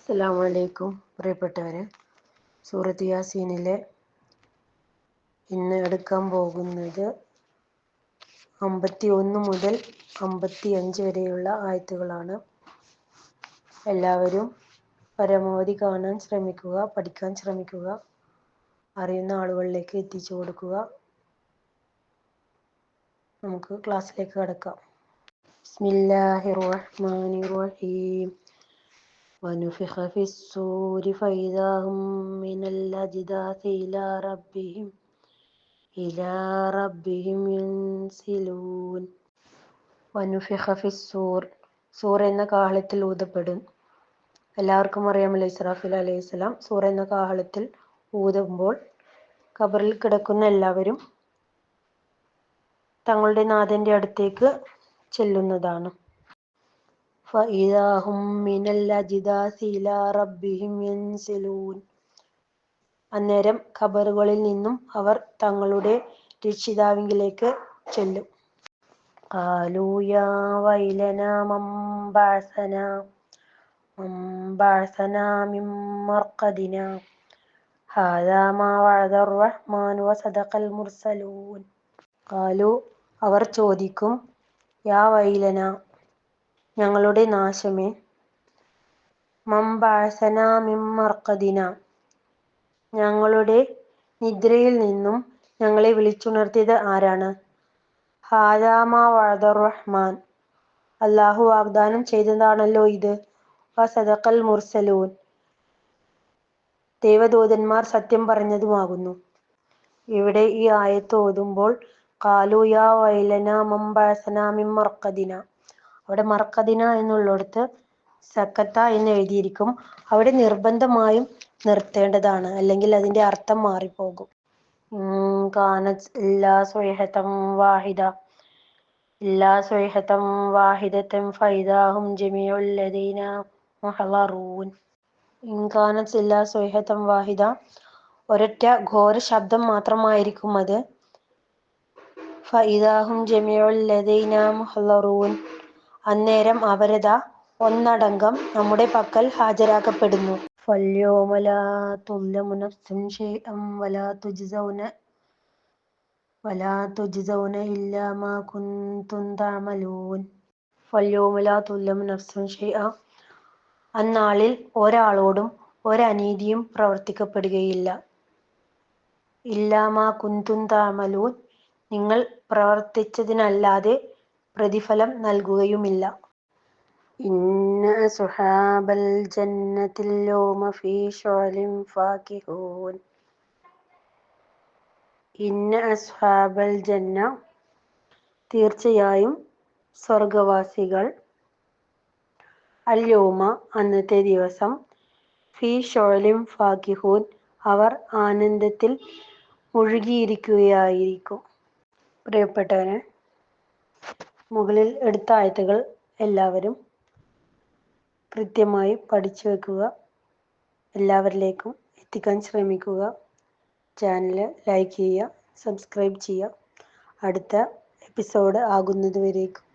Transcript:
അസ്സലാമു അലൈക്കും പ്രിയപ്പെട്ടവരെ, സൂറത്ത് യാസീനിലെ ഇന്ന് എടുക്കാൻ പോകുന്നത് 51 മുതൽ 55 വരെയുള്ള ആയത്തുകളാണ്. എല്ലാവരും പരമാവധി കാണാൻ ശ്രമിക്കുക, പഠിക്കാൻ ശ്രമിക്കുക, അറിയുന്ന ആളുകളിലേക്ക് എത്തിച്ചു കൊടുക്കുക. നമുക്ക് ക്ലാസ്സിലേക്ക് കടക്കാം. ബിസ്മില്ലാഹിർ റഹ്മാനിർ റഹീം. ونفخ في الصور فإذا هم من الأجداث إلى ربهم ينسلون. ونفخ في الصور. സൂർ എന്ന കാഹളത്തിൽ ഊതപ്പെടും. എല്ലാവർക്കും അറിയാമല്ലോ, ഇസ്രാഫീൽ അലൈഹിസ്സലാം സൂർ എന്ന കാഹളത്തിൽ ഊതുമ്പോൾ ഖബറിൽ കിടക്കുന്ന എല്ലാവരും തങ്ങളുടെ നാഥന്റെ അടുത്തേക്ക് ചെല്ലുന്നതാണ്. فإذا هم من الأجداث إلى ربهم ينسلون. അന്നേരം ഖബറുകളിൽ നിന്നും അവർ തങ്ങളുടെ രക്ഷിതാവിലേക്ക് ചെല്ലും. قالوا يا ويلنا من بعثنا من مرقدنا هذا ما وعد الرحمن وصدق المرسلون. قالوا അവർ ചോദിക്കും, യാ വൈലന ഞങ്ങളുടെ നാശമേ, മൻ ബഅസനാ മിൻ മർഖദിന ഞങ്ങളുടെ നിദ്രയിൽ നിന്നും ഞങ്ങളെ വിളിച്ചുണർത്തിയത് ആരാണ്? ഹാദാ മാ വഅദർ റഹ്മാൻ അല്ലാഹു വാഗ്ദാനം ചെയ്തതാണല്ലോ ഇത്. വസദഖൽ മുർസലൂൻ ദൈവദൂതന്മാർ സത്യം പറഞ്ഞതുമാകുന്നു. ഇവിടെ ഈ ആയത്ത് ഓതുമ്പോൾ ഖാലു യാ വൈലനാ മൻ ബഅസനാ മിൻ മർഖദിന, അവിടെ മർഖദിന എന്നുള്ളിടത്ത് സക്കത്ത എന്ന് എഴുതിയിരിക്കും. അവിടെ നിർബന്ധമായും നിർത്തേണ്ടതാണ്, അല്ലെങ്കിൽ അതിന്റെ അർത്ഥം മാറിപ്പോകും. കാനത് ഇല്ലാ സ്വൈഹതൻ വാഹിദതൻ ഫഇദാ ഹും ജമീഉൽ ലദീനാ മുഹളറൂൻ. കാനത് ഇല്ലാ സ്വൈഹതൻ വാഹിദ, ഒരൊറ്റ ഘോര ശബ്ദം മാത്രമായിരിക്കും അത്. ഫഇദാ ഹും ജമീഉൽ ലദീനാ മുഹളറൂൻ, അന്നേരം അവരതാ ഒന്നടങ്കം നമ്മുടെ പക്കൽ ഹാജരാക്കപ്പെടുന്നു. ഫല്യൗമ ലാ തുദ്ലമു നഫ്സുൻ ശൈഅൻ വലാ തുജ്സൗന ഇല്ലാ മാ കുൻതും തഅമലൂൻ. ഫല്യൗമ ലാ തുദ്ലമു നഫ്സുൻ ശൈഅ, അന്നാളിൽ ഒരാളോടും ഒരനീതിയും പ്രവർത്തിക്കപ്പെടുകയില്ല. ഇല്ലാ മാ കുൻതും തഅമലൂൻ, നിങ്ങൾ പ്രവർത്തിച്ചതിനല്ലാതെ പ്രതിഫലം നൽകുകയുമില്ല. ഇന്ന അസ്ഹാബൽ ജന്നത്തിൽ യൗമ ഫീ ശുഗ്ലിൻ ഫാകിഹൂൻ. ഇന്ന അസ്ഹാബൽ ജന്ന, തീർച്ചയായും സ്വർഗവാസികൾ, അൽ യൗമ അന്നത്തെ ദിവസം, ഫീ ശുഗ്ലിൻ ഫാകിഹൂൻ അവർ ആനന്ദത്തിൽ മുഴുകിയിരിക്കുകയായിരിക്കും. പ്രിയപ്പെട്ടവരെ, മുകളിൽ എടുത്ത ആയത്തുകൾ എല്ലാവരും കൃത്യമായി പഠിച്ചു വെക്കുക, എല്ലാവരിലേക്കും എത്തിക്കാൻ ശ്രമിക്കുക. ചാനൽ ലൈക്ക് ചെയ്യുക, സബ്സ്ക്രൈബ് ചെയ്യുക. അടുത്ത എപ്പിസോഡ് ആകുന്നതുവരേക്കും